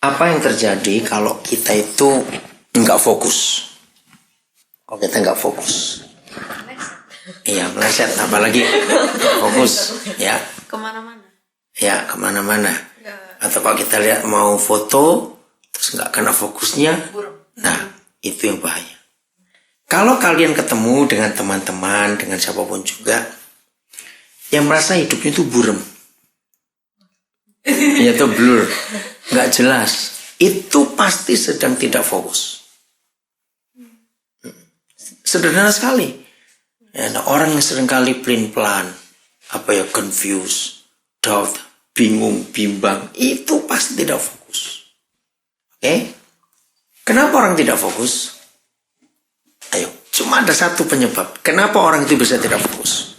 Apa yang terjadi kalau kita itu nggak fokus? Kalau kita nggak fokus, iya meleset, apalagi fokus, ya. Kemana-mana. Ya kemana-mana. Atau kalau kita lihat mau foto, terus nggak kena fokusnya, nah itu yang bahaya. Kalau kalian ketemu dengan teman-teman, dengan siapapun juga, yang merasa hidupnya itu buram, yaitu blur, nggak jelas, itu pasti sedang tidak fokus. Sederhana sekali. Ya, nah, orang yang seringkali pelin-pelan, confused, doubt, bingung, bimbang, itu pasti tidak fokus. Oke? Kenapa orang tidak fokus? Ayo, cuma ada satu penyebab. Kenapa orang itu bisa tidak fokus?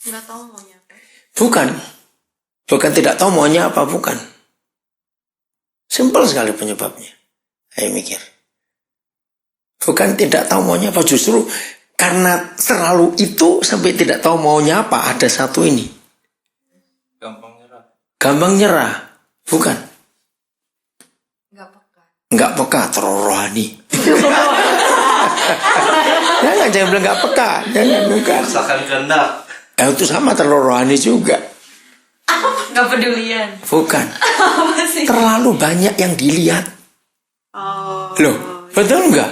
Nggak tahu maunya apa. Bukan tidak tahu maunya apa, bukan. Simpel sekali penyebabnya. Ayo mikir. Bukan tidak tahu maunya apa, justru karena terlalu itu sampai tidak tahu maunya apa, ada satu ini. Gampang nyerah. Bukan. Nggak peka, terlalu rohani. Jangan bilang nggak peka. Jangan, bukan. Rasakan kehendak. Itu sama, terlalu rohani juga. Nggak pedulian. Bukan. Terlalu banyak yang dilihat. Oh. Loh, betul nggak?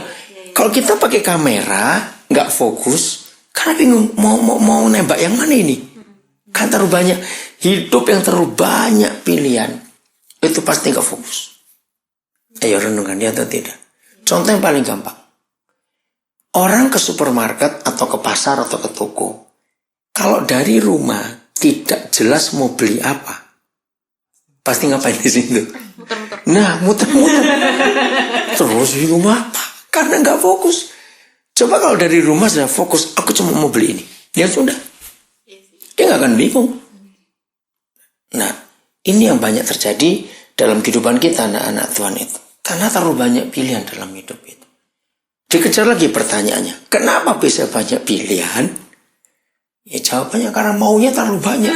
Kalau kita pakai kamera, nggak fokus, karena bingung mau nembak yang mana ini? Kan terlalu banyak. Hidup yang terlalu banyak pilihan, itu pasti nggak fokus. Ayo renungkan ya atau tidak. Contoh yang paling gampang. Orang ke supermarket atau ke pasar atau ke toko, kalau dari rumah tidak jelas mau beli apa, pasti ngapain di situ? Muter-muter. Nah, muter-muter. Terus bingung apa? Karena nggak fokus. Coba kalau dari rumah sudah fokus, aku cuma mau beli ini, ya sudah. Dia nggak akan bingung. Nah, ini yang banyak terjadi dalam kehidupan kita anak-anak Tuhan itu. Karena terlalu banyak pilihan dalam hidup itu. Dikejar lagi pertanyaannya, kenapa bisa banyak pilihan? Ya jawabannya karena maunya terlalu banyak.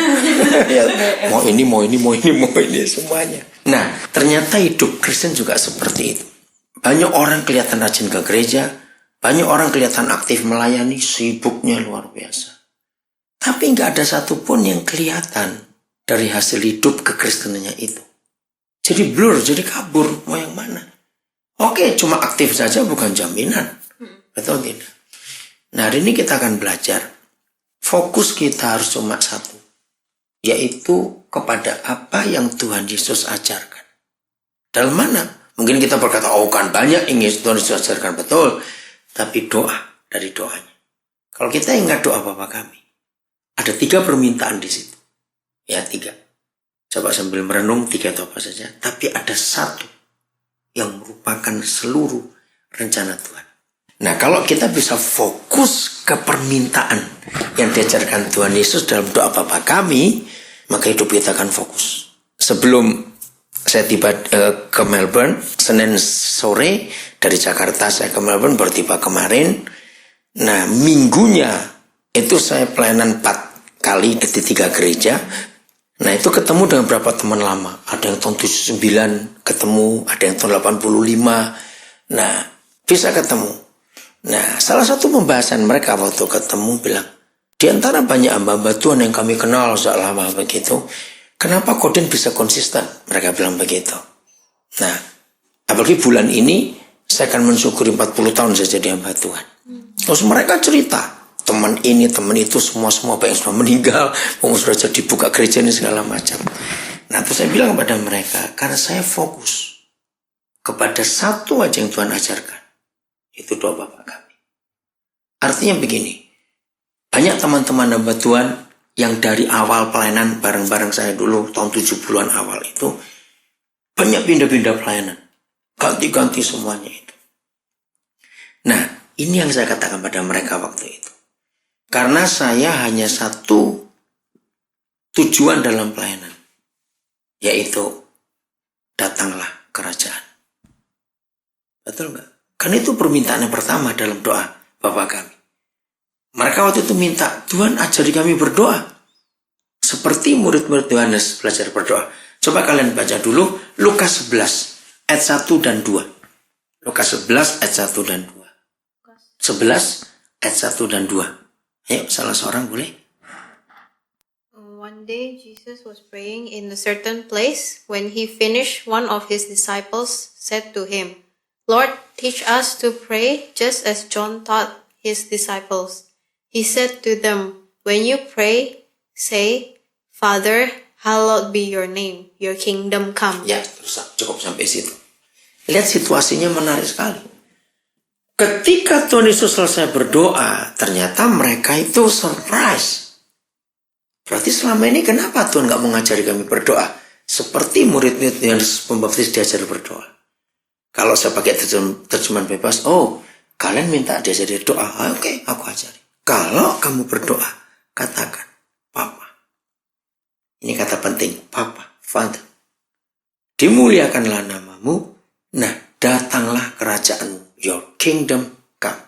Mau ini semuanya. Nah, ternyata hidup Kristen juga seperti itu. Banyak orang kelihatan rajin ke gereja, banyak orang kelihatan aktif melayani, sibuknya luar biasa. Tapi nggak ada satupun yang kelihatan dari hasil hidup kekristenannya itu. Jadi blur, jadi kabur, mau yang mana? Oke, cuma aktif saja bukan jaminan. Betul tidak? Nah, hari ini kita akan belajar. Fokus kita harus cuma satu. Yaitu kepada apa yang Tuhan Yesus ajarkan. Dalam mana? Mungkin kita berkata, kan banyak ingin Tuhan Yesus ajarkan. Betul. Tapi doa dari doanya. Kalau kita ingat doa Bapa kami. Ada 3 permintaan di situ. Ya, 3. Coba sambil merenung 3 atau apa saja. Tapi ada 1 yang merupakan seluruh rencana Tuhan. Nah, kalau kita bisa fokus ke permintaan yang diajarkan Tuhan Yesus dalam doa Bapa kami, maka hidup kita akan fokus. Sebelum saya tiba ke Melbourne, Senin sore dari Jakarta saya ke Melbourne, baru tiba kemarin. Nah, minggunya itu saya pelayanan 4 kali di 3 gereja. Nah, itu ketemu dengan beberapa teman lama. Ada yang tahun 79 ketemu, ada yang tahun 85. Nah, bisa ketemu. Nah, salah satu pembahasan mereka waktu ketemu bilang, di antara banyak hamba-hamba Tuhan yang kami kenal sejak lama begitu, kenapa Koden bisa konsisten? Mereka bilang begitu. Nah, apalagi bulan ini saya akan mensyukuri 40 tahun saya jadi hamba Tuhan. Terus mereka cerita, teman ini, teman itu, semua banyak yang sudah meninggal, sudah jadi buka gereja ini segala macam. Nah, terus saya bilang kepada mereka, karena saya fokus kepada satu aja yang Tuhan ajarkan, itu doa Bapa kami. Artinya begini, banyak teman-teman hamba Tuhan yang dari awal pelayanan bareng-bareng saya dulu, tahun 70-an awal itu, banyak pindah-pindah pelayanan. Ganti-ganti semuanya itu. Nah, ini yang saya katakan pada mereka waktu itu. Karena saya hanya satu tujuan dalam pelayanan. Yaitu, datanglah kerajaan. Betul nggak? Kan itu permintaan yang pertama dalam doa Bapa kami. Mereka waktu itu minta, Tuhan ajari kami berdoa. Seperti murid-murid Yohanes belajar berdoa. Coba kalian baca dulu Lukas 11 ayat 1 dan 2. Lukas 11 ayat 1 dan 2. 11 ayat 1 dan 2. Ayo, salah seorang boleh? One day Jesus was praying in a certain place. When he finished, one of his disciples said to him, Lord, teach us to pray just as John taught his disciples. He said to them, when you pray, say, Father, hallowed be your name, your kingdom come. Ya, terus cukup sampai situ. Lihat situasinya menarik sekali. Ketika Tuhan Yesus selesai berdoa, ternyata mereka itu surprise. Berarti selama ini kenapa Tuhan gak mengajari kami berdoa? Seperti murid-murid yang Pembaptis diajar berdoa. Kalau saya pakai terjemahan bebas, kalian minta diajari doa, oke, aku ajari. Kalau kamu berdoa, katakan, Papa. Ini kata penting, Papa, Father. Dimuliakanlah namamu, nah datanglah kerajaanmu, your kingdom come.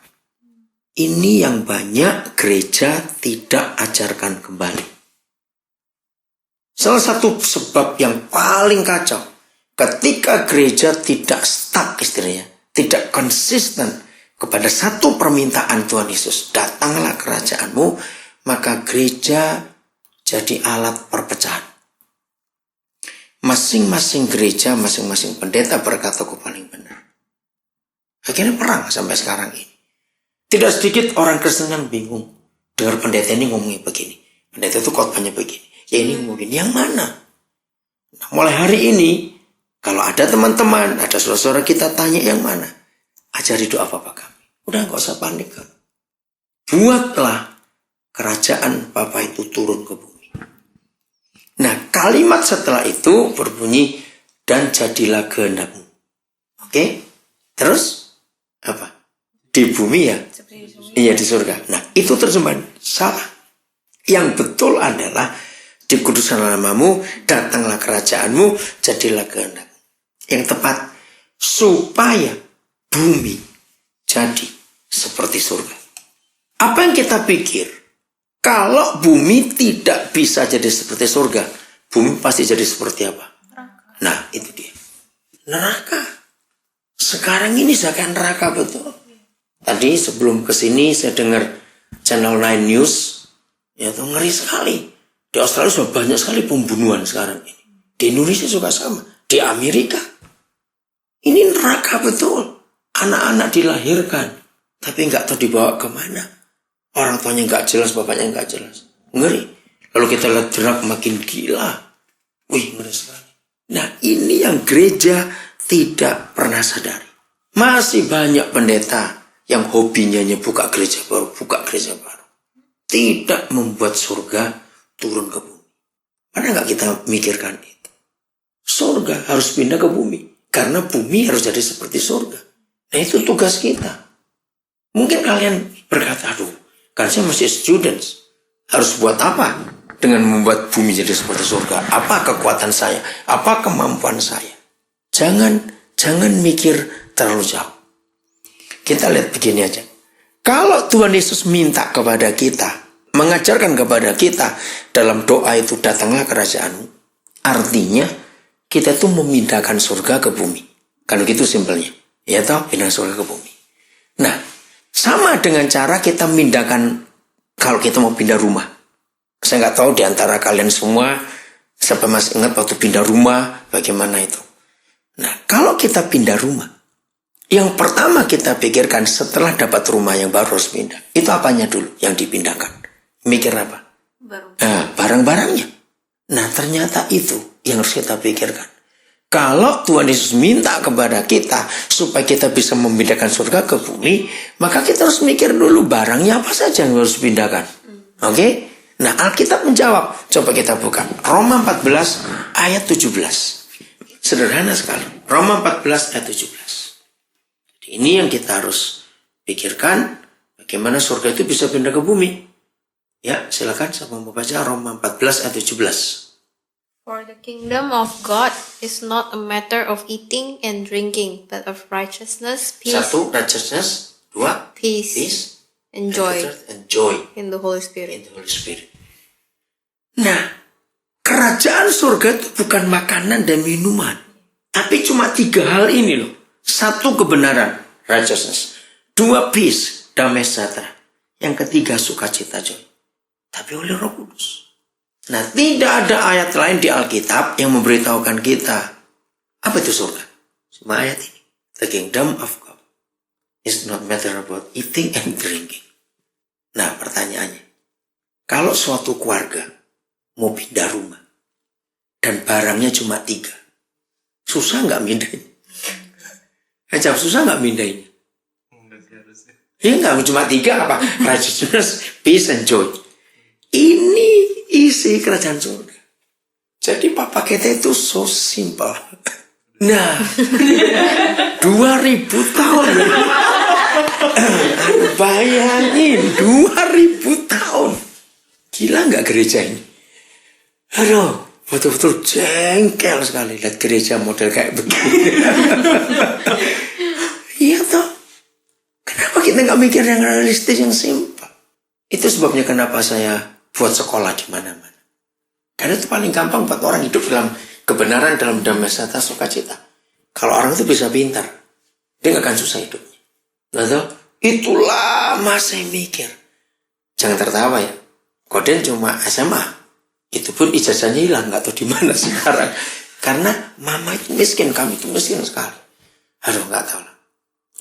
Ini yang banyak gereja tidak ajarkan kembali. Salah satu sebab yang paling kacau, ketika gereja tidak stuck istilahnya, tidak konsisten kepada satu permintaan Tuhan Yesus, datanglah kerajaanmu, maka gereja jadi alat perpecahan. Masing-masing gereja, masing-masing pendeta berkata paling benar. Akhirnya perang sampai sekarang ini. Tidak sedikit orang Kristen yang bingung. Dengar pendeta ini ngomongnya begini. Pendeta itu khotbahnya begini. Ya ini mungkin yang mana? Nah, mulai hari ini, kalau ada teman-teman, ada saudara-saudara kita tanya yang mana? Ajari doa Bapa kami. Udah gak usah panik kan. Buatlah kerajaan Bapa itu turun ke bumi. Nah, kalimat setelah itu berbunyi, dan jadilah kehendakmu. Oke? Terus, apa? Di bumi ya? Iya, di surga. Nah, itu terjemahan salah. Yang betul adalah, dikuduskanlah namamu, datanglah kerajaanmu, jadilah kehendak. Yang tepat, supaya bumi jadi seperti surga. Apa yang kita pikir? Kalau bumi tidak bisa jadi seperti surga, bumi pasti jadi seperti apa? Nah, itu dia. Neraka. Sekarang ini seakan neraka betul. Tadi sebelum kesini saya dengar Channel 9 News, ya itu ngeri sekali. Di Australia sudah banyak sekali pembunuhan sekarang ini. Di Indonesia juga sama. Di Amerika. Ini neraka betul. Anak-anak dilahirkan. Tapi nggak tahu dibawa kemana. Orang tuanya nggak jelas, bapaknya nggak jelas. Ngeri. Lalu kita lihat drug makin gila. Wih, ngeri sekali. Nah, ini yang gereja tidak pernah sadari. Masih banyak pendeta yang hobinya buka gereja baru, tidak membuat surga turun ke bumi. Pernah nggak kita mikirkan itu? Surga harus pindah ke bumi. Karena bumi harus jadi seperti surga. Nah, itu tugas kita. Mungkin kalian berkata, kan saya masih students. Harus buat apa? Dengan membuat bumi jadi seperti surga. Apa kekuatan saya? Apa kemampuan saya? Jangan mikir terlalu jauh. Kita lihat begini aja. Kalau Tuhan Yesus minta kepada kita, mengajarkan kepada kita dalam doa itu, datanglah kerajaanmu. Artinya kita itu memindahkan surga ke bumi. Kalau gitu simpelnya. Ya toh, pindah surga ke bumi. Nah, sama dengan cara kita memindahkan kalau kita mau pindah rumah. Saya nggak tahu di antara kalian semua siapa masih ingat waktu pindah rumah bagaimana itu. Nah, kalau kita pindah rumah, yang pertama kita pikirkan setelah dapat rumah yang baru harus pindah. Itu apanya dulu yang dipindahkan? Mikir apa? Barang-barangnya. Nah, ternyata itu yang harus kita pikirkan. Kalau Tuhan Yesus minta kepada kita supaya kita bisa memindahkan surga ke bumi, maka kita harus mikir dulu barangnya apa saja yang harus dipindahkan. Oke? Nah, Alkitab menjawab. Coba kita buka. Roma 14 ayat 17. Sederhana sekali. Roma 14 ayat 17. Ini yang kita harus pikirkan. Bagaimana surga itu bisa pindah ke bumi. Ya, silakan saya mau baca Roma 14 ayat 17. For the kingdom of God is not a matter of eating and drinking, but of righteousness, peace. Satu, righteousness. Dua, peace and joy joy in the Holy Spirit. Nah, kerajaan surga itu bukan makanan dan minuman. Tapi cuma 3 hal ini loh. 1, kebenaran, righteousness. 2, peace, damai sejahtera. Yang ketiga, sukacita, joy. Tapi oleh Roh Kudus. Nah, tidak ada ayat lain di Alkitab yang memberitahukan kita apa itu surga. Cuma ayat ini. The kingdom of God is not matter about eating and drinking. Nah, pertanyaannya. Kalau suatu keluarga mau pindah rumah dan barangnya cuma 3, susah nggak mindahnya? Jawab, susah nggak mindahnya? Ya nggak, cuma 3 apa? Righteousness, peace, and joy. Ini isi kerajaan surga. Jadi Papa kita itu so simple. Nah, 2000 tahun. Bayangin, 2000 tahun. Gila nggak gereja ini? Aduh, betul-betul jengkel sekali lihat gereja model kayak begini. Iya toh. Kenapa kita nggak mikir yang realistis, yang simpel? Itu sebabnya kenapa saya buat sekolah di mana-mana. Karena itu paling gampang buat orang hidup dalam kebenaran, dalam damai sejahtera, sukacita. Kalau orang itu bisa pintar, dia nggak akan susah hidupnya. Nah, itu lama saya mikir. Jangan tertawa ya. Koden cuma SMA. Itu pun ijazahnya hilang, nggak tahu di mana sekarang. Karena mama itu miskin, kami itu miskin sekali. Aduh, nggak tahu lah.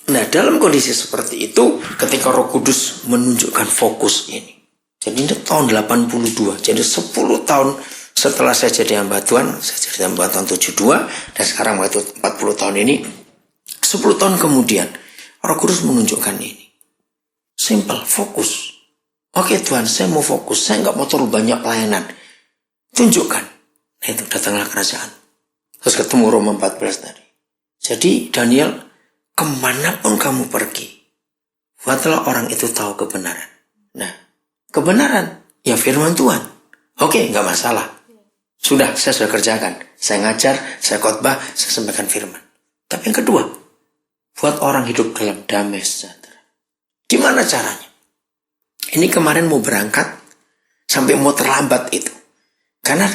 Nah, dalam kondisi seperti itu, ketika Roh Kudus menunjukkan fokus ini. Jadi ini tahun 82. Jadi 10 tahun setelah saya jadi hamba Tuhan, saya jadi hamba Tuhan 72, dan sekarang waktu 40 tahun ini, 10 tahun kemudian, Roh Kudus menunjukkan ini. Simple, fokus. Oke Tuhan, saya mau fokus. Saya nggak mau terlalu banyak pelayanan. Tunjukkan. Nah itu, datanglah kerajaan. Terus ketemu Roma 14 tadi. Jadi Daniel, kemanapun kamu pergi, buatlah orang itu tahu kebenaran. Nah, kebenaran, ya firman Tuhan. Oke, nggak masalah. Sudah, saya sudah kerjakan. Saya ngajar, saya khotbah, saya sampaikan firman. Tapi yang kedua, buat orang hidup dalam damai sejahtera. Gimana caranya? Ini kemarin mau berangkat, sampai mau terlambat itu. Karena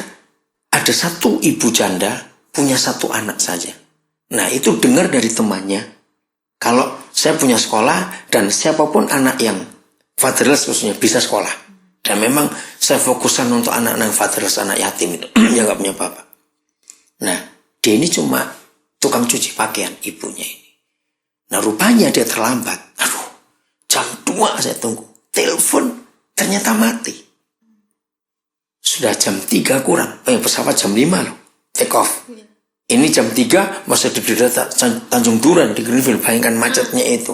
ada satu ibu janda, punya 1 anak saja. Nah itu dengar dari temannya, kalau saya punya sekolah, dan siapapun anak yang fatherless khususnya bisa sekolah. Dan memang saya fokuskan untuk anak-anak fatherless, anak yatim itu, yang gak punya bapak. Nah, dia ini cuma tukang cuci pakaian, ibunya ini. Nah, rupanya dia terlambat. Aduh, jam 2 saya tunggu. Telepon, ternyata mati. Sudah jam 3 kurang. Pesawat jam 5 loh, take off. Ini jam 3, masih di Tanjung Duren, di Greenville. Bayangkan macetnya itu.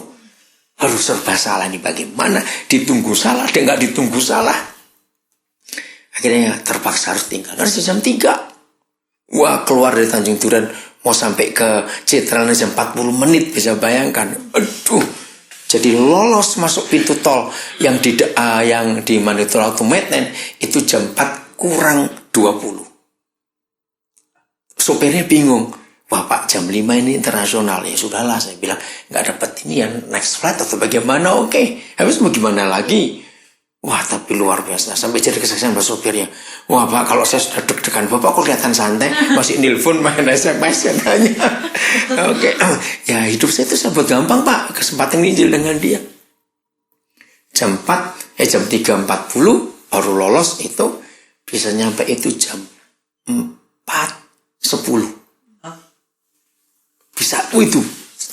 Harus serba salah nih, bagaimana? Ditunggu salah, dia nggak ditunggu salah. Akhirnya terpaksa harus tinggal. Harus jam 3. Wah, keluar dari Tanjung Duren, mau sampai ke Citralnya jam 40 menit, bisa bayangkan. Aduh, jadi lolos masuk pintu tol yang di Manitola Autometen itu jam 4 kurang 20. Sopirnya bingung. Wah Pak, jam 5 ini internasional. Ya sudahlah, saya bilang nggak dapat ini ya, next flight atau bagaimana. Oke. Habis mau gimana lagi? Wah, tapi luar biasa. Sampai jadi kesaksian bahasa sopirnya. Wah Pak, kalau saya sudah deg-degan, Bapak kok kelihatan santai, masih nelfon, main SMS katanya. Oke. Ya hidup saya itu sangat gampang Pak. Kesempatan nginjil dengan dia. Jam 3.40 baru lolos itu. Bisa nyampe itu jam 4.10. Bisa itu.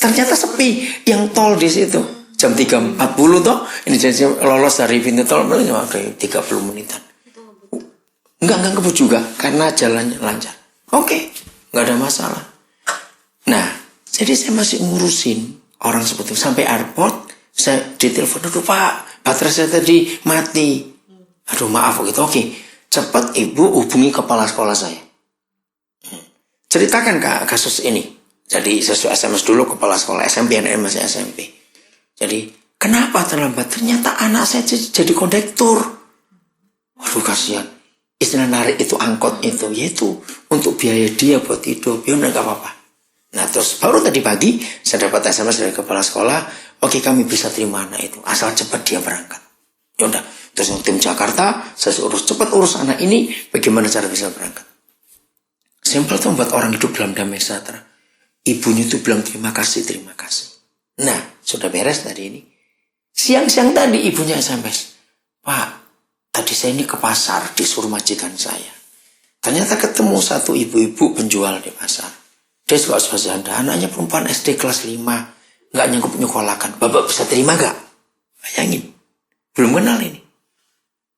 Ternyata sepi yang tol di situ. Jam 3.40 toh, ini jadi lolos dari pintu tol cuma 30 menitan. Enggak kebut juga karena jalannya lancar. Oke, enggak ada masalah. Nah, jadi saya masih ngurusin orang seperti itu. Sampai airport, saya ditelepon, aduh Pak, baterai saya tadi mati. Aduh maaf gitu. Oke, cepat Ibu hubungi kepala sekolah saya. Ceritakan kasus ini. Jadi saya SMS dulu kepala sekolah SMP, anak masih SMP. Jadi, kenapa terlambat? Ternyata anak saya jadi kondektur. Waduh, kasihan. Istilah narik itu angkot itu, yaitu untuk biaya dia buat hidup. Ya udah gak apa-apa. Nah, terus baru tadi pagi, saya dapat SMS dari kepala sekolah. Oke, kami bisa terima anak itu. Asal cepat dia berangkat. Ya udah, Terus yang tim Jakarta, saya cepat urus anak ini, bagaimana cara bisa berangkat. Simpel tuh membuat orang hidup dalam damai sejahtera. Ibunya itu bilang terima kasih. Nah, sudah beres tadi ini. Siang-siang tadi ibunya SMS. Pak, tadi saya ini ke pasar, disuruh majikan saya. Ternyata ketemu satu ibu-ibu penjual di pasar. Dia suka janda, anaknya perempuan SD kelas 5. Nggak nyanggup nyekolahkan. Bapak bisa terima nggak? Bayangin. Belum kenal ini.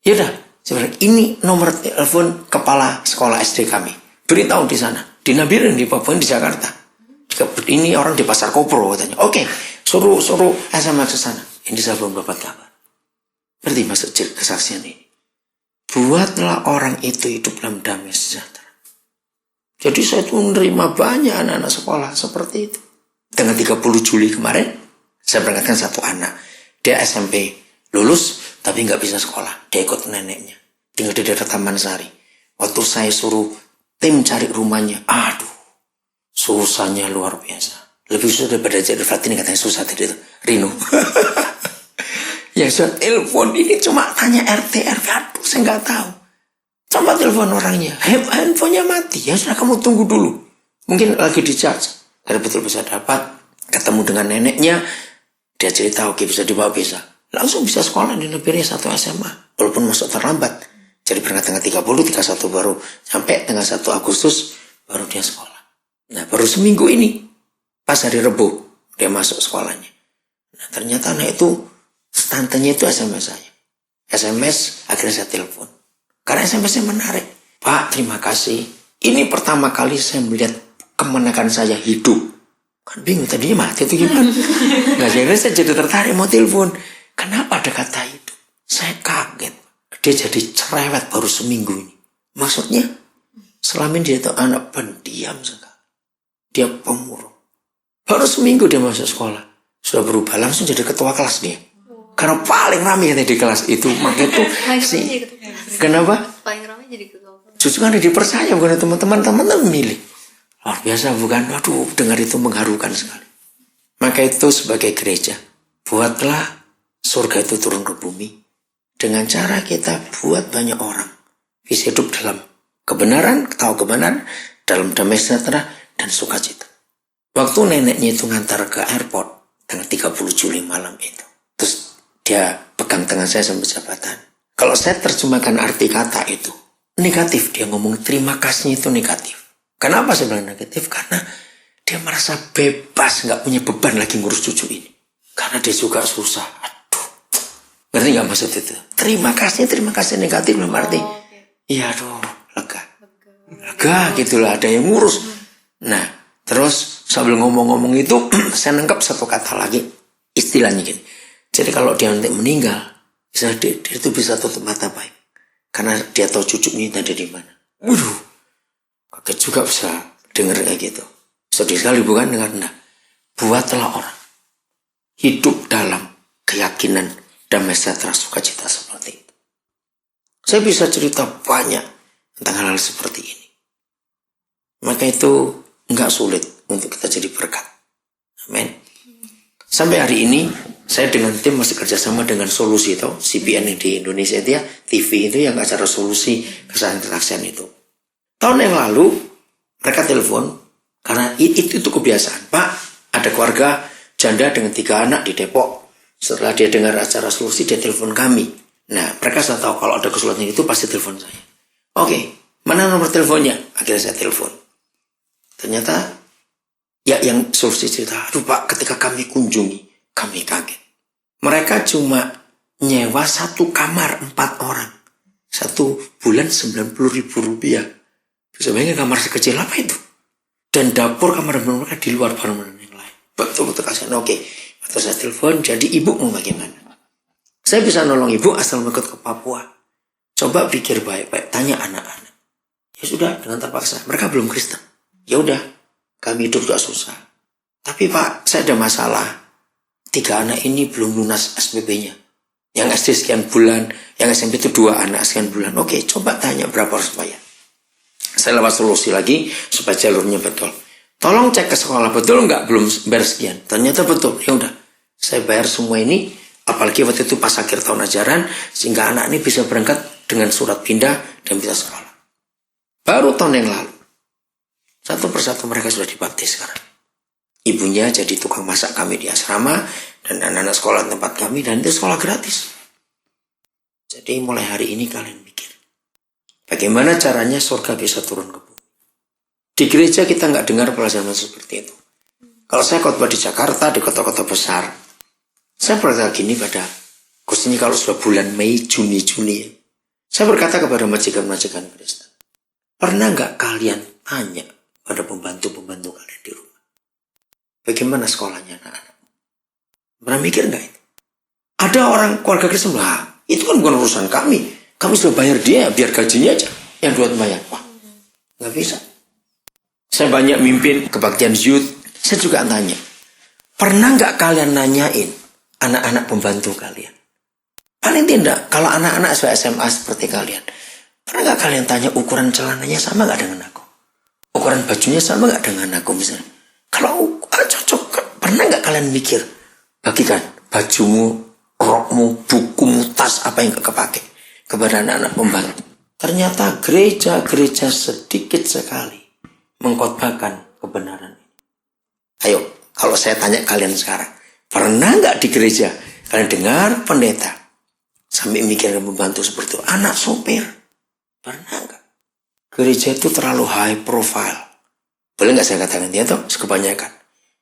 Yaudah, sebenarnya ini nomor telepon kepala sekolah SD kami. Beritahu di sana. Di Nabirin, di Papua, di Jakarta. Ini orang di pasar Kopro katanya. Oke, suruh SMS ke sana. Ini saya belum dapat kabar. Berarti masuk kesaksian ini. Buatlah orang itu hidup dalam damai sejahtera. Jadi saya tuh menerima banyak anak-anak sekolah seperti itu. Dengan 30 Juli kemarin, saya berangkatkan satu anak. Dia SMP lulus, tapi nggak bisa sekolah. Dia ikut neneknya. Tinggal di daerah Taman Sari. Waktu saya suruh tim cari rumahnya, aduh, susahnya luar biasa. Lebih susah daripada jadi Fatini, katanya susah tadi itu. Rino. Ya saya telepon ini cuma tanya RT, aduh saya nggak tahu. Coba telepon orangnya, handphonenya mati. Ya sudah, kamu tunggu dulu. Mungkin lagi di charge. Saya betul bisa dapat ketemu dengan neneknya. Dia cerita, oke, bisa dibawa bisa. Langsung bisa sekolah di negeri 1 SMA. Walaupun masuk terlambat. Jadi berangkat tanggal 30, 31 baru. Sampai tanggal 1 Agustus baru dia sekolah. Nah baru seminggu ini. Pas hari Rebo dia masuk sekolahnya. Nah ternyata anak itu, tantenya itu SMS saya. SMS, akhirnya saya telepon. Karena SMS-nya menarik. Pak, terima kasih. Ini pertama kali saya melihat kemenangan saya hidup. Kan bingung, tadinya mati itu gimana? Nah, saya jadi tertarik mau telepon. Kenapa ada kata itu? Saya kaget. Dia jadi cerewet baru seminggu ini. Maksudnya, selama ini dia itu anak pendiam sekali. Dia pemurung. Baru seminggu dia masuk sekolah. Sudah berubah, langsung jadi ketua kelas dia. Karena paling ramai di kelas itu. Makanya itu kenapa? Paling ramai jadi ketua. Justru kan dipercaya, bukan teman-teman milih. Luar biasa bukan? Waduh, dengar itu mengharukan sekali. Maka itu sebagai gereja, buatlah surga itu turun ke bumi. Dengan cara kita buat banyak orang bisa hidup dalam kebenaran, tahu kebenaran, dalam damai sejahtera dan sukacita. Waktu neneknya itu ngantar ke airport, tanggal 30 Juli malam itu. Terus dia pegang tangan saya sambil jabatan. Kalau saya terjemahkan arti kata itu, negatif. Dia ngomong terima kasihnya itu negatif. Kenapa saya bilang negatif? Karena dia merasa bebas, nggak punya beban lagi ngurus cucu ini. Karena dia juga susah. Aduh, ngerti nggak maksud itu? Terima kasih negatif belum arti. Iya, aduh, lega gitulah, ada yang ngurus. Nah, terus sambil ngomong-ngomong itu, saya nangkep satu kata lagi, istilahnya gini. Jadi kalau dia nanti meninggal, dia itu bisa tutup mata baik. Karena dia tahu cucunya ada di mana. Waduh, kaget juga bisa dengar kayak gitu. Sedih sekali bukan dengar? Nah, buatlah orang hidup dalam keyakinan damai sejahtera sukacita seperti itu. Saya bisa cerita banyak tentang hal-hal seperti ini. Maka itu enggak sulit untuk kita jadi berkat. Amin. Sampai hari ini saya dengan tim masih kerjasama dengan Solusi itu, CBN di Indonesia itu ya, TV itu yang acara Solusi kesaksian itu. Tahun yang lalu mereka telepon karena itu kebiasaan. Pak, ada keluarga janda dengan 3 anak di Depok. Setelah dia dengar acara Solusi, dia telepon kami. Nah, mereka sudah tahu kalau ada kesulitan itu pasti telepon saya. Oke, mana nomor teleponnya? Akhirnya saya telepon. Ternyata ya yang Solusi cerita, aduh Pak, ketika kami kunjungi, kami kaget. Mereka cuma nyewa 1 kamar 4 orang. 1 bulan 90.000 rupiah. Bisa bayangin kamar sekecil apa itu? Dan dapur kamar mereka di luar barang-barang yang lain. Betul-betul kasihan. Oke, waktu saya telepon, jadi ibu mau bagaimana? Saya bisa nolong ibu asal ikut ke Papua. Coba pikir baik-baik, tanya anak-anak. Ya sudah, dengan terpaksa. Mereka belum Kristen. Ya udah, kami hidup juga susah. Tapi Pak, saya ada masalah. 3 anak ini belum lunas SPP-nya. Yang SD sekian bulan, yang SMP itu 2 anak sekian bulan. Oke, coba tanya berapa harus bayar. Saya lewat Solusi lagi supaya jalurnya betul. Tolong cek ke sekolah betul nggak belum bayar sekian. Ternyata betul. Ya udah, saya bayar semua ini. Apalagi waktu itu pas akhir tahun ajaran, sehingga anak ini bisa berangkat dengan surat pindah dan bisa sekolah. Baru tahun yang lalu, satu persatu mereka sudah dibaptis sekarang. Ibunya jadi tukang masak kami di asrama, dan anak-anak sekolah tempat kami, dan itu sekolah gratis. Jadi mulai hari ini kalian mikir, bagaimana caranya surga bisa turun ke bumi. Di gereja kita nggak dengar pelajaran seperti itu. Kalau saya khotbah di Jakarta, di kota-kota besar, saya berkata gini pada, khususnya kalau sudah bulan Mei, Juni, saya berkata kepada majikan-majikan Kristen, pernah nggak kalian tanya pada pembantu-pembantu kalian di rumah, bagaimana sekolahnya anak-anak? Pernah mikir nggak itu? Ada orang keluarga Kristen, itu kan bukan urusan kami sudah bayar dia, biar gajinya aja yang buat bayar. Wah, nggak bisa. Saya banyak mimpin kebaktian youth, saya juga tanya, pernah nggak kalian nanyain anak-anak pembantu kalian? Paling tidak, kalau anak-anak SMA seperti kalian, pernah nggak kalian tanya ukuran celananya sama nggak dengan aku? Ukuran bajunya sama nggak dengan aku misalnya? Kalau cocok, pernah nggak kalian mikir, bagikan bajumu, rokmu, bukumu, tas apa yang kepake kepada anak-anak pembantu? Ternyata gereja-gereja sedikit sekali mengkhotbahkan kebenaran ini. Ayo, kalau saya tanya kalian sekarang, pernah nggak di gereja kalian dengar pendeta sampai mikir membantu seperti itu? Anak sopir, pernah nggak? Gereja itu terlalu high profile. Boleh nggak saya katakan dia tuh kebanyakan.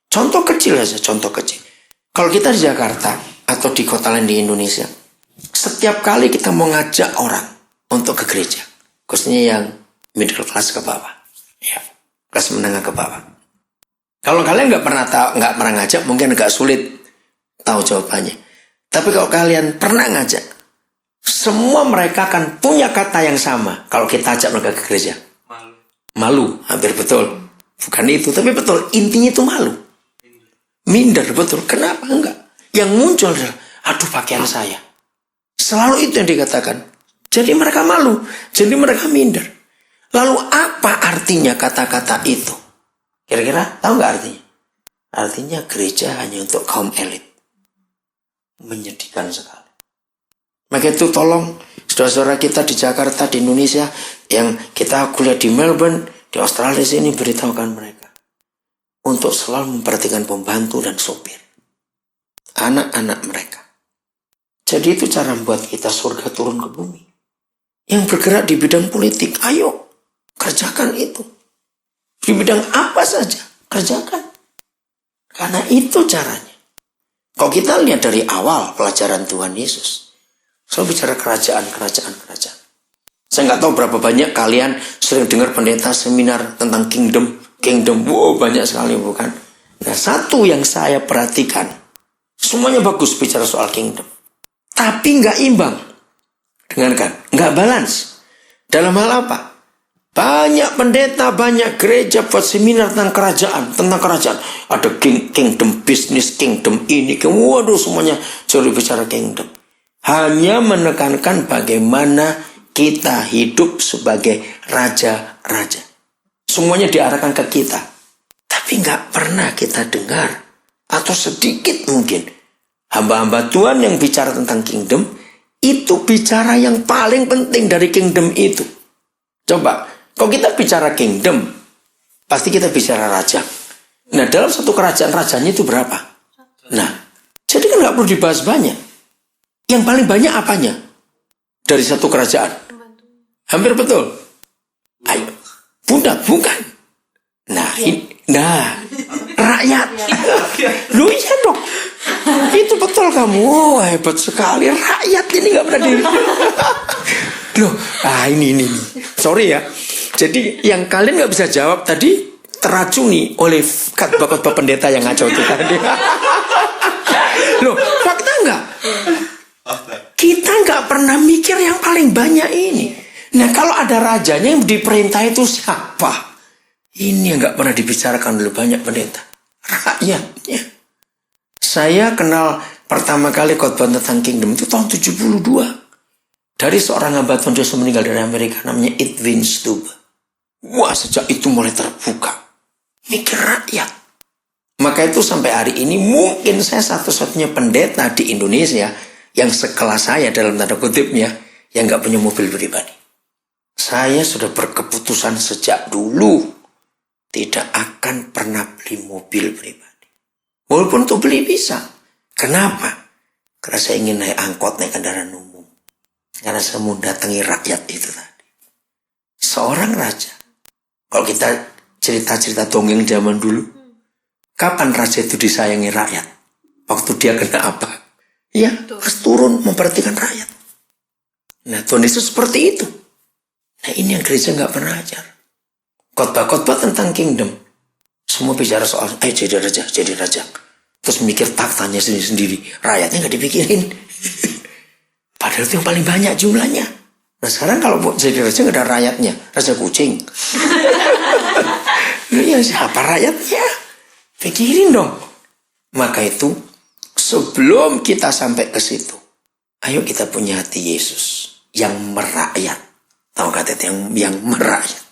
Contoh kecil aja, contoh kecil. Kalau kita di Jakarta atau di kota lain di Indonesia, setiap kali kita mau ngajak orang untuk ke gereja, khususnya yang middle class ke bawah, ya, kelas menengah ke bawah. Kalau kalian nggak pernah ngajak, mungkin agak sulit tahu jawabannya. Tapi kalau kalian pernah ngajak, semua mereka akan punya kata yang sama. Kalau kita ajak mereka ke gereja, malu, hampir betul. Bukan itu, tapi betul. Intinya itu malu, minder, betul. Kenapa enggak? Yang muncul adalah, aduh pakaian saya. Selalu itu yang dikatakan. Jadi mereka malu, jadi mereka minder. Lalu apa artinya kata-kata itu? Kira-kira tahu nggak artinya? Artinya gereja hanya untuk kaum elit. Menyedihkan sekali. Maka itu tolong saudara-saudara kita di Jakarta, di Indonesia, yang kita kuliah di Melbourne, di Australia sini, beritahukan mereka untuk selalu memperhatikan pembantu dan sopir, anak-anak mereka. Jadi itu cara membuat kita surga turun ke bumi. Yang bergerak di bidang politik, ayo kerjakan itu. Di bidang apa saja, kerjakan. Karena itu caranya. Kalau kita lihat dari awal pelajaran Tuhan Yesus, selalu bicara kerajaan. Saya nggak tahu berapa banyak kalian sering dengar pendeta seminar tentang kingdom. Wow, banyak sekali, bukan? Nah, satu yang saya perhatikan, semuanya bagus bicara soal kingdom. Tapi nggak imbang. Dengarkan, nggak balance. Dalam hal apa? Banyak pendeta, banyak gereja buat seminar tentang kerajaan. Ada kingdom bisnis, kingdom ini, waduh semuanya selalu bicara kingdom. Hanya menekankan bagaimana kita hidup sebagai raja-raja. Semuanya diarahkan ke kita. Tapi nggak pernah kita dengar, atau sedikit mungkin, hamba-hamba Tuhan yang bicara tentang kingdom, itu bicara yang paling penting dari kingdom itu. Coba, kalau kita bicara kingdom, pasti kita bicara raja. Nah, dalam satu kerajaan, rajanya itu berapa? Nah, jadi kan nggak perlu dibahas banyak. Yang paling banyak apanya? Dari satu kerajaan. Hampir betul. Ayo, bukan. Nah, rakyat. Lu iya dong. Itu betul kamu. Oh, hebat sekali. Rakyat ini nggak pernah diri. Loh, ini. Sorry ya. Jadi yang kalian nggak bisa jawab tadi teracuni oleh khotbah pendeta yang ngaco itu tadi. Loh, fakta nggak? Kita nggak pernah mikir yang paling banyak ini. Nah, kalau ada rajanya yang diperintah itu siapa? Ini yang nggak pernah dibicarakan oleh banyak pendeta. Rakyatnya. Saya kenal pertama kali khotbah tentang kingdom itu tahun 72. Dari seorang hamba Tuhan Yesus meninggal dari Amerika, namanya Edwin Stube. Wah, sejak itu mulai terbuka. Mikir rakyat. Maka itu sampai hari ini mungkin saya satu-satunya pendeta di Indonesia yang sekelas saya dalam tanda kutipnya yang nggak punya mobil pribadi. Saya sudah berkeputusan sejak dulu tidak akan pernah beli mobil pribadi. Walaupun untuk beli bisa. Kenapa? Karena saya ingin naik angkot, naik kendaraan umum. Karena saya mau datangi rakyat itu tadi. Seorang raja. Kalau kita cerita-cerita dongeng zaman dulu, kapan raja itu disayangi rakyat? Waktu dia kena apa? Ya, harus turun memperhatikan rakyat. Nah, Tuhan Yesus seperti itu. Nah, ini yang gereja nggak pernah ajar. Khotbah-khotbah tentang kingdom. Semua bicara soal, jadi raja, jadi raja. Terus mikir taktanya sendiri-sendiri. Rakyatnya nggak dipikirin. Padahal itu yang paling banyak jumlahnya. Nah, sekarang kalau jadi raja nggak ada rakyatnya. Raja kucing. Ya, siapa rakyatnya? Pikirin dong. Maka itu, sebelum kita sampai ke situ, ayo kita punya hati Yesus yang merakyat. Tahu kata itu yang merakyat.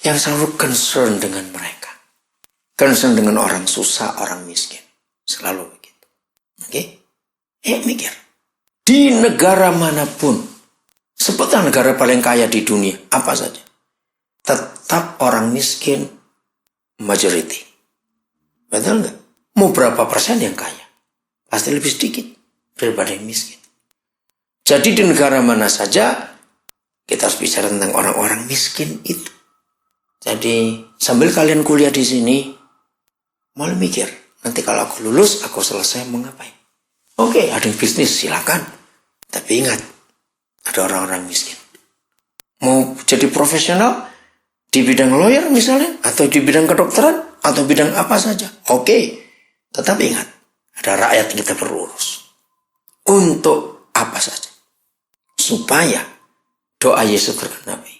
Yang selalu concern dengan mereka. Concern dengan orang susah, orang miskin. Selalu begitu. Oke? Mikir. Di negara manapun, sebutlah negara paling kaya di dunia, apa saja, tetap orang miskin majority. Betul nggak? Mau berapa persen yang kaya? Pasti lebih sedikit daripada yang miskin. Jadi di negara mana saja, kita harus bicara tentang orang-orang miskin itu. Jadi sambil kalian kuliah di sini, mulai mikir, nanti kalau aku lulus, aku selesai mau ngapain? Oke, ada yang bisnis, silakan. Tapi ingat, ada orang-orang miskin. Mau jadi profesional di bidang lawyer misalnya, atau di bidang kedokteran, atau bidang apa saja. Oke, tetapi ingat, ada rakyat yang kita berurus. Untuk apa saja? Supaya doa Yesus tergenapi.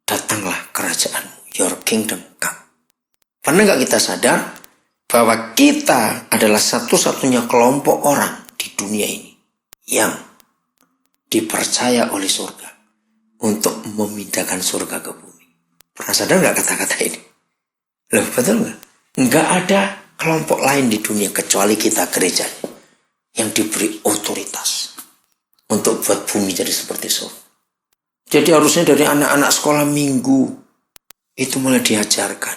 Datanglah kerajaanmu. Your kingdom come. Pernah nggak kita sadar bahwa kita adalah satu-satunya kelompok orang di dunia ini yang dipercaya oleh surga untuk memindahkan surga ke bumi. Pernah sadar nggak kata-kata ini? Loh, betul nggak? Nggak ada kelompok lain di dunia kecuali kita gereja yang diberi otoritas untuk buat bumi jadi seperti surga. Jadi harusnya dari anak-anak sekolah minggu itu mulai diajarkan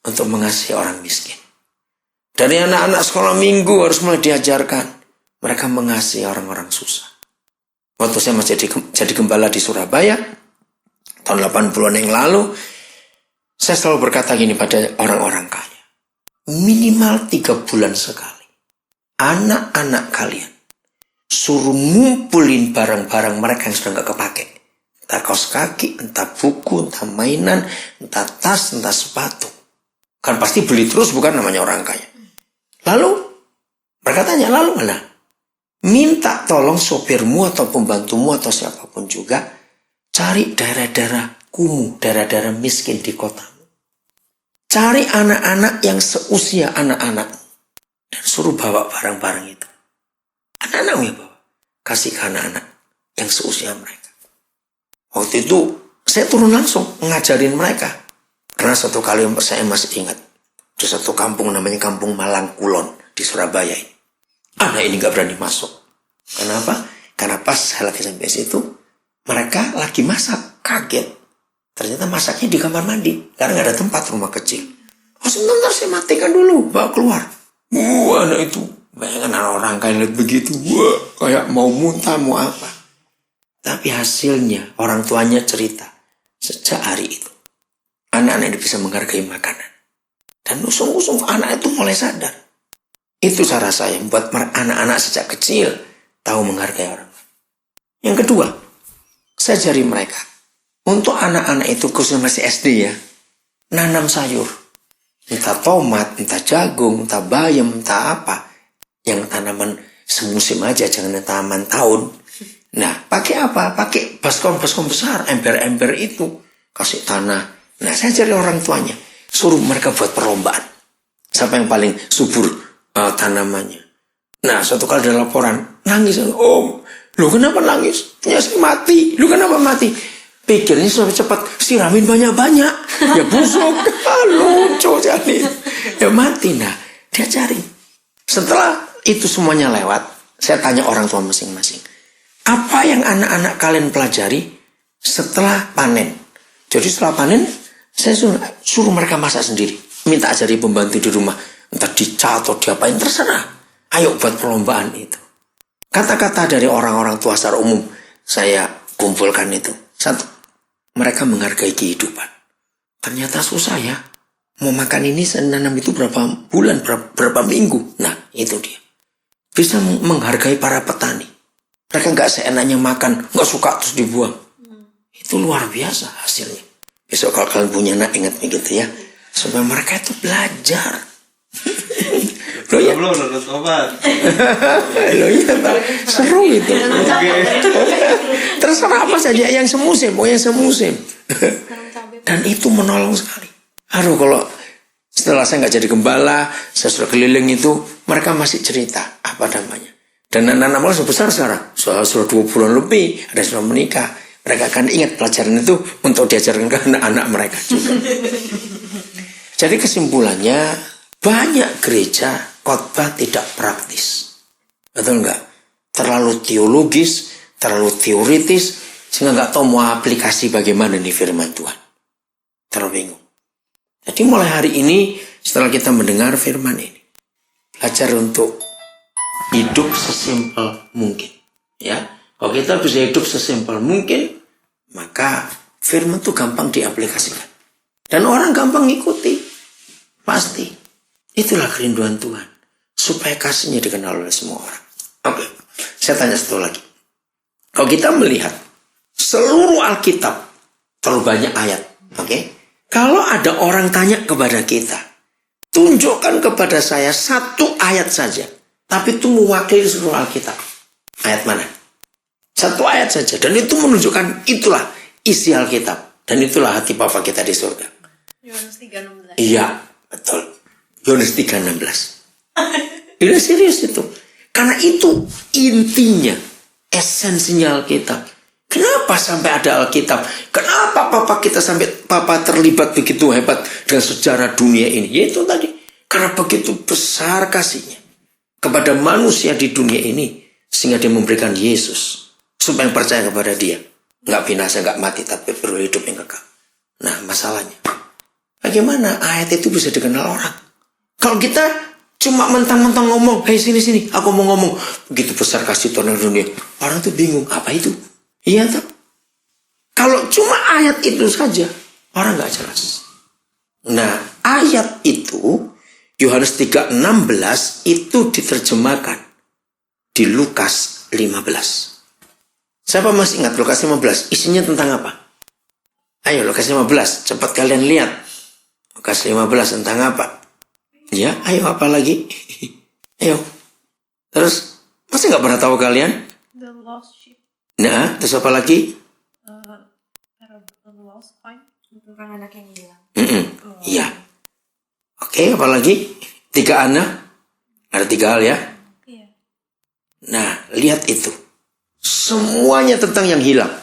untuk mengasihi orang miskin. Dari anak-anak sekolah minggu harus mulai diajarkan mereka mengasihi orang-orang susah. Waktu saya masih jadi gembala di Surabaya, tahun 80-an yang lalu, saya selalu berkata gini pada orang-orang kaya. Minimal 3 bulan sekali, anak-anak kalian suruh ngumpulin barang-barang mereka yang sudah gak kepake. Entah kaos kaki, entah buku, entah mainan, entah tas, entah sepatu. Kan pasti beli terus, bukan namanya orang kaya. Lalu, mereka tanya, lalu mana? Minta tolong sopirmu atau pembantumu atau siapapun juga, cari daerah-daerah kumuh, daerah-daerah miskin di kotamu. Cari anak-anak yang seusia anak-anak. Dan suruh bawa barang-barang itu. Anak-anakmu ya bawa. Kasih ke anak-anak yang seusia mereka. Waktu itu saya turun langsung ngajarin mereka. Karena satu kali saya masih ingat. Di satu kampung namanya Kampung Malang Kulon di Surabaya ini. Anak ini gak berani masuk. Kenapa? Karena pas saya lagi sampai situ, mereka lagi masak. Kaget. Ternyata masaknya di kamar mandi. Karena gak ada tempat, rumah kecil. Oh sebentar saya matikan dulu, bawa keluar. Anak itu. Bayangkan orang kaya lihat begitu. Kayak mau muntah, mau apa. Tapi hasilnya orang tuanya cerita. Sejak hari itu anak-anak itu bisa menghargai makanan. Dan usung-usung anak itu mulai sadar. Itu cara saya membuat anak-anak sejak kecil tahu menghargai orang. Yang kedua, saya ajari mereka. Untuk anak-anak itu khususnya masih SD ya. Nanam sayur. Entah tomat, entah jagung, entah bayam, entah apa. Yang tanaman semusim aja, jangan tanaman tahun. Nah, pakai apa? Pakai baskom-baskom besar, ember-ember itu. Kasih tanah. Nah, saya cari orang tuanya. Suruh mereka buat perlombaan. Siapa yang paling subur tanamannya. Nah, suatu kali ada laporan. Nangis. Om, lu kenapa nangis? Ya, saya mati. Lu kenapa mati? Pikirnya sudah cepat. Siramin banyak-banyak. Ya busuk. Lucu jadi. Ya udah mati. Nah, dia cari. Setelah itu semuanya lewat, saya tanya orang tua masing-masing, apa yang anak-anak kalian pelajari setelah panen? Jadi setelah panen, saya suruh mereka masak sendiri. Minta ajari pembantu di rumah. Entah dicat atau diapain, terserah. Ayo buat perlombaan itu. Kata-kata dari orang-orang tua secara umum saya kumpulkan itu. Satu, mereka menghargai kehidupan. Ternyata susah ya. Mau makan ini saya nanam itu berapa bulan, berapa minggu. Nah, itu dia. Bisa menghargai para petani. Mereka nggak seenaknya makan, nggak suka terus dibuang. Itu luar biasa hasilnya. Besok kalau kalian punya anak, ingat begitu ya. Supaya mereka itu belajar. Loh ya? Belum udah obat. Loh iya, Pak. Seru itu. Terserah apa saja yang semusim, yang semusim. Dan itu menolong sekali. Aduh, kalau setelah saya nggak jadi gembala, saya sudah keliling itu, mereka masih cerita apa namanya. Dan anak-anak malah sudah besar sekarang, sudah 2 bulan lebih, ada sudah menikah. Mereka akan ingat pelajaran itu untuk diajarkan ke anak-anak mereka juga. Jadi kesimpulannya, banyak gereja khotbah tidak praktis. Betul nggak? Terlalu teologis, terlalu teoritis, sehingga nggak tahu mau aplikasi bagaimana nih firman Tuhan. Terlalu bingung. Jadi mulai hari ini, setelah kita mendengar firman ini, belajar untuk hidup sesimpel mungkin. Ya, kalau kita bisa hidup sesimpel mungkin, maka firman itu gampang diaplikasikan. Dan orang gampang ngikuti. Pasti. Itulah kerinduan Tuhan. Supaya kasihnya dikenal oleh semua orang. Oke, saya tanya satu lagi. Kalau kita melihat seluruh Alkitab, terlalu banyak ayat. Oke, kalau ada orang tanya kepada kita, tunjukkan kepada saya satu ayat saja. Tapi itu mewakili seluruh Alkitab. Ayat mana? Satu ayat saja. Dan itu menunjukkan itulah isi Alkitab. Dan itulah hati Bapa kita di surga. Yohanes 3:16. Iya, betul. Yohanes 3:16. Ini serius itu. Karena itu intinya, esensinya Alkitab. Kenapa sampai ada Alkitab? Kenapa Papa terlibat begitu hebat dengan sejarah dunia ini? Yaitu tadi. Karena begitu besar kasihnya kepada manusia di dunia ini. Sehingga dia memberikan Yesus. Supaya yang percaya kepada dia. Nggak binasa, nggak mati, tapi berhidup yang kekal. Nah, masalahnya. Bagaimana ayat itu bisa dikenal orang? Kalau kita cuma mentang-mentang ngomong, hei sini, aku mau ngomong. Begitu besar kasih Tuhan di dunia. Orang tuh bingung, apa itu? Iya tak? Kalau cuma ayat itu saja, orang nggak jelas. Nah, ayat itu, Yohanes 3:16 itu diterjemahkan di Lukas 15. Siapa masih ingat Lukas 15? Isinya tentang apa? Ayo Lukas 15, cepat kalian lihat. Lukas 15 tentang apa? Ya, ayo apa lagi? Ayo. Terus, masih nggak pernah tahu kalian? The lost sheep. Nah, terus apa lagi? The lost coin. Tentang anak yang hilang. Iya. Oke, apa lagi? 3 anak. Ada 3 hal ya. Iya. Nah, lihat itu. Semuanya tentang yang hilang.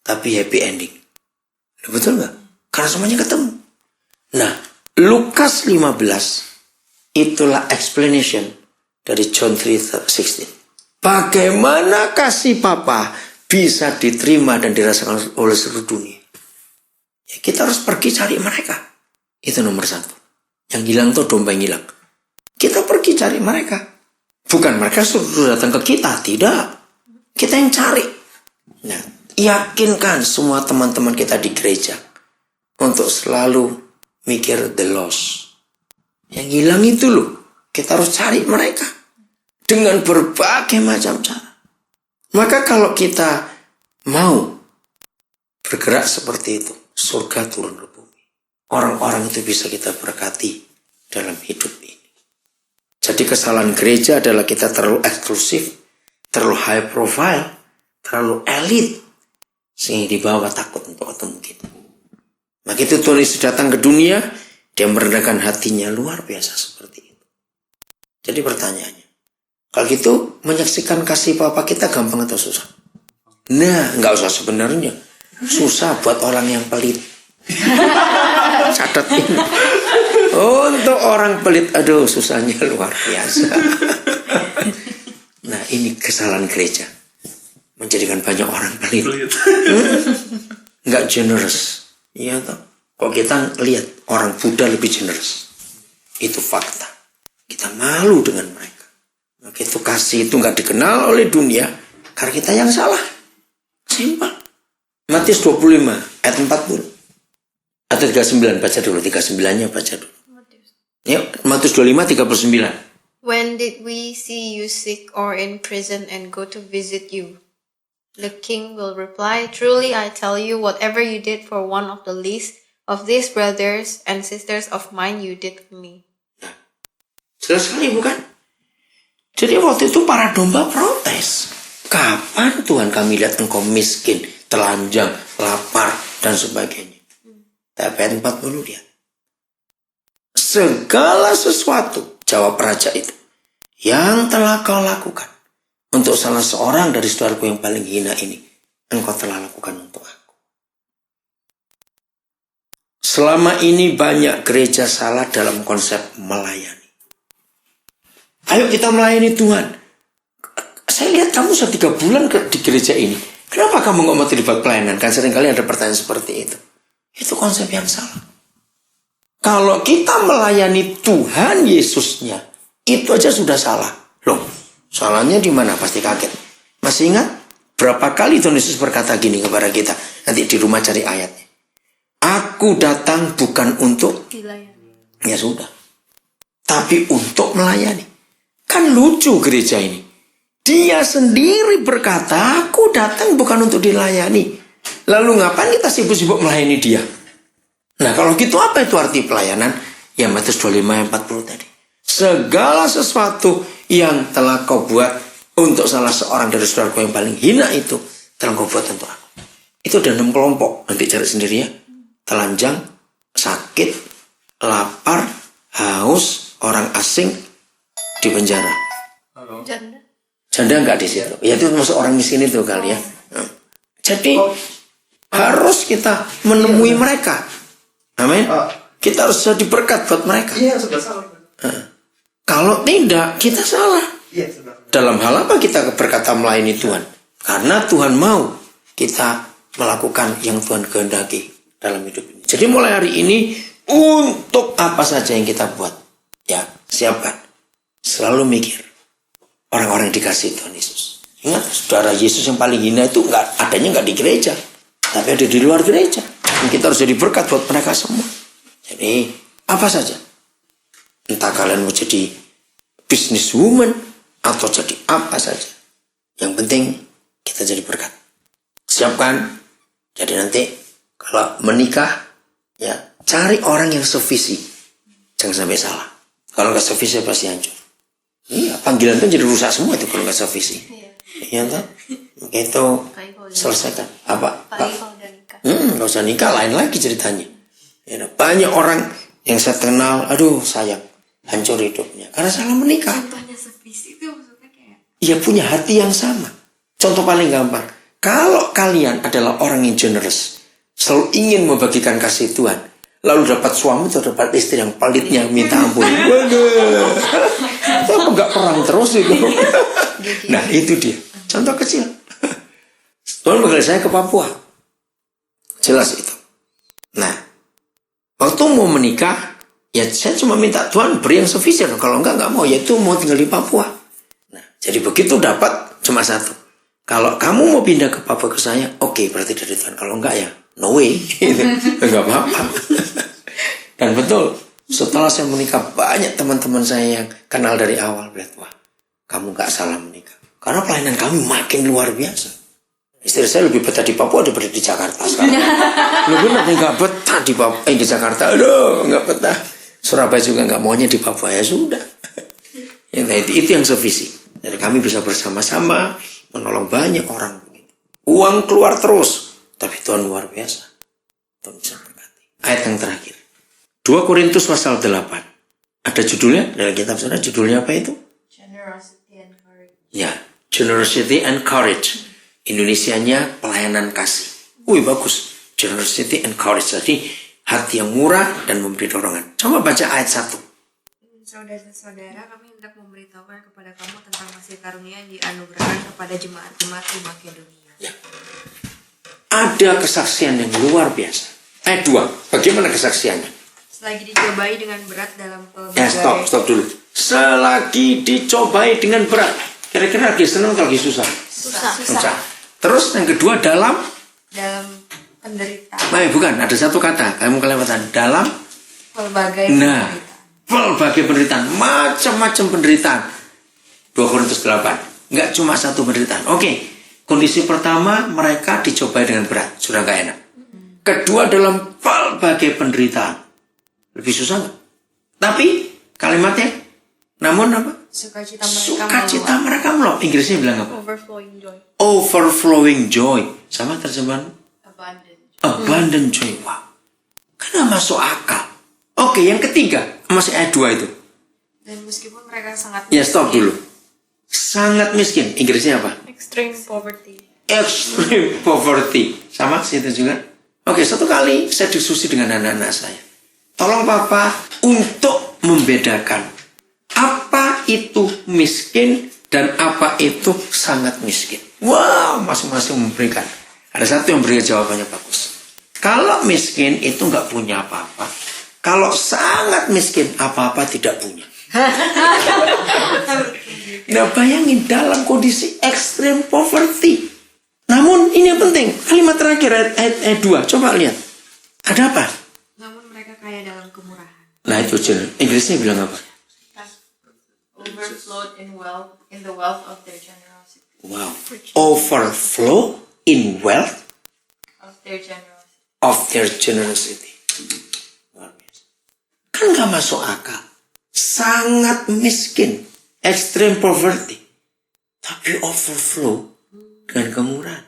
Tapi happy ending. Betul nggak? Karena semuanya ketemu. Nah, Lukas 15 itulah explanation dari John 3:16. Bagaimana kasih Papa bisa diterima dan dirasakan oleh seluruh dunia? Ya, kita harus pergi cari mereka. Itu nomor 1. Yang hilang tuh domba yang hilang. Kita pergi cari mereka. Bukan mereka suruh datang ke kita, tidak. Kita yang cari. Nah, yakinkan semua teman-teman kita di gereja untuk selalu mikir the lost. Yang hilang itu loh, kita harus cari mereka dengan berbagai macam cara. Maka kalau kita mau bergerak seperti itu, surga turun ke bumi. Orang-orang itu bisa kita berkati dalam hidup ini. Jadi kesalahan gereja adalah kita terlalu eksklusif, terlalu high profile, terlalu elit, sehingga dibawa takut untuk ketemu kita. Maka itu Tuhan Yesus datang ke dunia, dia merendahkan hatinya luar biasa seperti itu. Jadi pertanyaannya, kalau gitu menyaksikan kasih Papa kita gampang atau susah? Nah, nggak usah sebenarnya. Susah buat orang yang pelit. Catat ini. Untuk orang pelit, aduh susahnya luar biasa. Nah ini kesalahan gereja. Menjadikan banyak orang pelit. Nggak generous. Iya toh. Kok kita lihat orang Buddha lebih generous. Itu fakta. Kita malu dengan mereka. Begitu kasih itu nggak dikenal oleh dunia. Karena kita yang salah. Simpel. Matius 25 ayat 40. Atau 39, baca dulu. 39-nya baca dulu. Ya, Matius 25, 39. When did we see you sick or in prison and go to visit you? The king will reply, truly I tell you, whatever you did for one of the least of these brothers and sisters of mine, you did for me. Jelas sekali bukan? Jadi waktu itu para domba protes. Kapan Tuhan kami lihat engkau miskin, telanjang, lapar, dan sebagainya. Tapi ayat 40 dia. Segala sesuatu, jawab raja itu, yang telah kau lakukan untuk salah seorang dari saudaraku yang paling hina ini, engkau telah lakukan untuk aku. Selama ini banyak gereja salah dalam konsep melayani. Ayo kita melayani Tuhan. Saya lihat kamu sudah 3 bulan di gereja ini. Kenapa kamu nggak mau terlibat pelayanan? Kan seringkali ada pertanyaan seperti itu. Itu konsep yang salah. Kalau kita melayani Tuhan Yesusnya, itu aja sudah salah. Loh, salahnya di mana? Pasti kaget. Masih ingat? Berapa kali Tuhan Yesus berkata gini kepada kita? Nanti di rumah cari ayatnya. Aku datang bukan untuk dilayani. Ya sudah. Tapi untuk melayani. Kan lucu gereja ini. Dia sendiri berkata, aku datang bukan untuk dilayani. Lalu ngapain kita sibuk-sibuk melayani dia? Nah kalau gitu apa itu arti pelayanan? Ya Matius 25 ayat 40 tadi. Segala sesuatu yang telah kau buat untuk salah seorang dari saudaraku yang paling hina itu, telah kau buat untuk aku. Itu ada 6 kelompok. Nanti cari sendiri ya. Telanjang, sakit, lapar, haus, orang asing, di penjara. Janda enggak di situ. Ya itu masuk orang miskin itu kali ya. Jadi harus kita menemui mereka. Amin. Kita harus jadi berkat buat mereka. Iya, sudah salah. Kalau tidak, kita salah. Iya, sudah. Dalam hal apa kita berkata melayani Tuhan? Karena Tuhan mau kita melakukan yang Tuhan kehendaki dalam hidup ini. Jadi mulai hari ini, untuk apa saja yang kita buat, ya siapkan. Selalu mikir orang-orang yang dikasih Tuhan Yesus. Ingat, saudara Yesus yang paling hina itu adanya nggak di gereja, tapi ada di luar gereja. Dan kita harus jadi berkat buat mereka semua. Jadi apa saja, entah kalian mau jadi businesswoman atau jadi apa saja, yang penting kita jadi berkat. Siapkan. Jadi nanti kalau menikah, ya cari orang yang sevisi, jangan sampai salah. Kalau nggak sevisi pasti hancur. Iya, panggilan itu jadi rusak semua itu kalau nggak sevisi. Iya toh? Itu selesaikan. Apa? Nggak usah nikah, lain lagi ceritanya. Ya, banyak orang yang saya kenal, aduh sayang, hancur hidupnya karena salah menikah. Contohnya sevisi itu maksudnya kayak? Ia punya hati yang sama. Contoh paling gampang, kalau kalian adalah orang yang generous, selalu ingin membagikan kasih Tuhan, lalu dapat suami atau dapat istri yang pelitnya minta ampun. Waduh, apa nggak perang terus itu? Nah itu dia, contoh kecil. Tuhan panggil saya ke Papua, jelas itu. Nah, waktu mau menikah, ya saya cuma minta Tuhan beri yang sufficient. Kalau enggak mau, yaitu mau tinggal di Papua. Nah, jadi begitu dapat cuma satu. Kalau kamu mau pindah ke Papua ke saya, oke, berarti dari Tuhan. Kalau enggak ya, no way. Enggak apa-apa. Dan betul, setelah saya menikah, banyak teman-teman saya yang kenal dari awal. Wah, kamu enggak salah menikah. Karena pelayanan kami makin luar biasa. Istri saya lebih betah di Papua daripada di Jakarta sekarang. Lebih enggak betah di Papua, di Jakarta. Aduh, enggak betah. Surabaya juga enggak maunya di Papua, ya sudah. Ya, nah, itu yang sevisi. Jadi kami bisa bersama-sama menolong banyak orang. Uang keluar terus, tapi Tuhan luar biasa. Tuhan bisa berkati. Ayat yang terakhir, 2 Korintus pasal 8. Ada judulnya dari kitab sana. Judulnya apa itu? Generosity and courage. Ya, Generosity and Courage. Indonesianya pelayanan kasih. Wih bagus, Generosity and Courage. Jadi hati yang murah, dan memberi dorongan. Coba baca ayat 1. Saudara-saudara, kami hendak memberitahukan kepada kamu tentang kasih karunia yang dianugerahkan kepada jemaat-jemaat di Makedonia. Ya. Ada kesaksian yang luar biasa. Ayat 2, bagaimana kesaksiannya? Selagi dicobai dengan berat dalam pelbagai... Ya, stop dulu. Selagi dicobai dengan berat. Kira-kira lagi senang atau lagi susah? Susah. Terus yang kedua dalam penderitaan. bukan, ada satu kata kamu kelewatan. Dalam Pelbagai penderitaan. pelbagai penderitaan, macam-macam penderitaan. 2 Korintus 8. Enggak cuma satu penderitaan. Oke. Kondisi pertama, mereka dicobai dengan berat, sudah gak enak. Kedua, dalam pelbagai penderitaan. Lebih susah nggak? Tapi kalimatnya, namun apa? Sukacita mereka meluap. Inggrisnya bilang apa? Overflowing joy. Overflowing joy. Sama terjemahan abundant joy. Wow. Karena masuk akal. Oke, yang ketiga, masih ayat 2 itu. Dan meskipun mereka sangat Ya, stop dulu. Sangat miskin. Inggrisnya apa? Extreme poverty. Extreme poverty. Sama situ juga. Oke, satu kali saya diskusi dengan anak-anak saya. Tolong Papa untuk membedakan apa itu miskin dan apa itu sangat miskin. Wow, masing-masing memberikan. Ada satu yang beri jawabannya bagus. Kalau miskin itu nggak punya apa-apa. Kalau sangat miskin, apa-apa tidak punya. Nah, bayangin dalam kondisi extreme poverty. Namun ini yang penting, kalimat terakhir ayat 2. Coba lihat. Ada apa? Namun mereka kaya dalam kemurahan. Nah itu Inggrisnya bilang apa? Overflowed in the wealth of their generosity. Wow. Overflow in wealth of their generosity. Luar biasa. Kan gak masuk akal. Sangat miskin. Extreme poverty. Tapi overflow dengan kemurahan.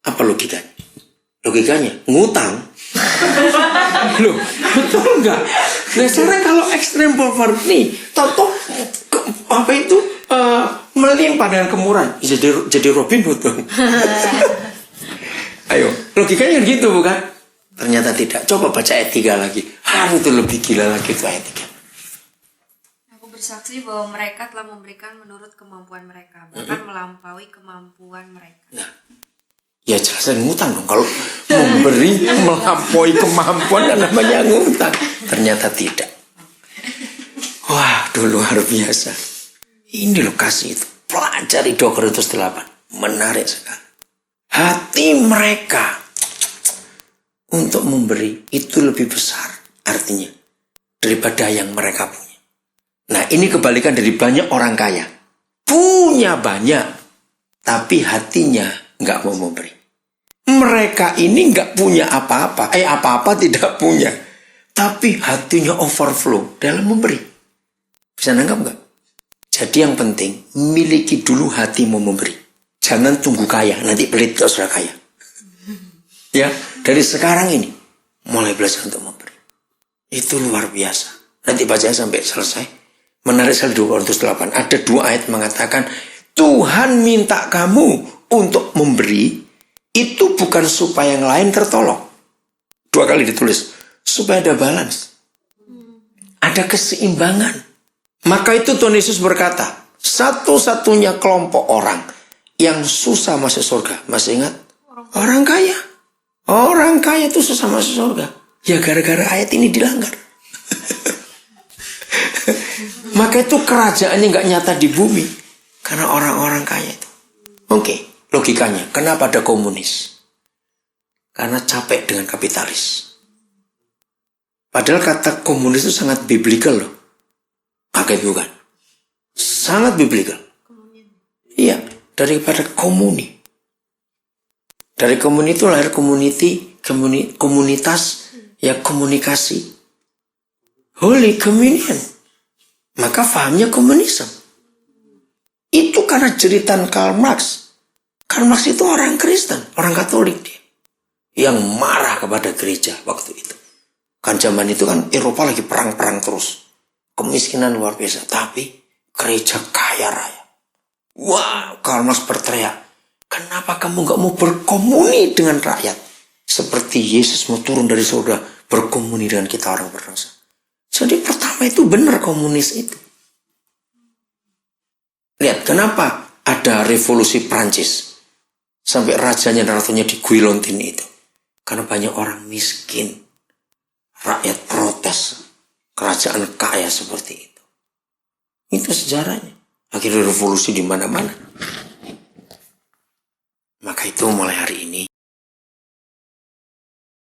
Apa logikanya? Logikanya ngutang. Loh, betul enggak? Nah sekarang kalau extreme poverty, contoh apa itu melimpah dengan kemurahan, jadi Robin Hood dong. Ayo, logikanya gitu bukan? Ternyata tidak. Coba baca ayat 3 lagi. Itu lebih gila lagi itu ayat 3. Aku bersaksi bahwa mereka telah memberikan menurut kemampuan mereka, bahkan melampaui kemampuan mereka. Nah, ya jelas ngutang dong. Kalau memberi melampaui kemampuan kan namanya ngutang. Ternyata tidak. Wah, luar biasa. Ini loh kasih itu. Pelajari 2 Korintus 8. Menarik sekali. Hati mereka untuk memberi itu lebih besar artinya daripada yang mereka punya. Nah, ini kebalikan dari banyak orang kaya. Punya banyak, tapi hatinya nggak mau memberi. Mereka ini nggak punya apa-apa. Apa-apa tidak punya. Tapi hatinya overflow dalam memberi. Bisa nangkap nggak? Jadi yang penting, miliki dulu hati mau memberi. Jangan tunggu kaya, nanti pelit kalau sudah kaya. Ya, dari sekarang ini, mulai belajar untuk memberi. Itu luar biasa. Nanti baca sampai selesai. Menarik sekali 2 Korintus 8. Ada 2 ayat mengatakan, Tuhan minta kamu untuk memberi, itu bukan supaya yang lain tertolong. 2 kali ditulis. Supaya ada balance. Ada keseimbangan. Maka itu Tuhan Yesus berkata, satu-satunya kelompok orang yang susah masuk surga. Masih ingat? Orang kaya. Orang kaya itu susah masuk surga. Ya gara-gara ayat ini dilanggar. Maka itu kerajaannya gak nyata di bumi. Karena orang-orang kaya itu. Oke, logikanya. Kenapa ada komunis? Karena capek dengan kapitalis. Padahal kata komunis itu sangat biblical loh. Pakai bukan? Sangat biblical. Iya, daripada komuni. Dari komuni itu lahir komunitas, ya komunikasi. Holy Communion. Maka fahamnya komunisme. Itu karena jeritan Karl Marx. Karl Marx itu orang Kristen, orang Katolik dia. Yang marah kepada gereja waktu itu. Kan zaman itu kan Eropa lagi perang-perang terus. Kemiskinan luar biasa. Tapi gereja kaya raya. Wah, Karl Marx berteriak. Kenapa kamu gak mau berkomuni dengan rakyat? Seperti Yesus mau turun dari surga berkomuni dengan kita orang berdosa. Jadi pertama itu benar komunis itu. Lihat kenapa ada revolusi Prancis. Sampai rajanya dan ratunya diguilontin itu. Karena banyak orang miskin. Rakyat protes. Kerajaan kaya seperti itu. Itu sejarahnya. Akhirnya revolusi di mana-mana. Maka itu mulai hari ini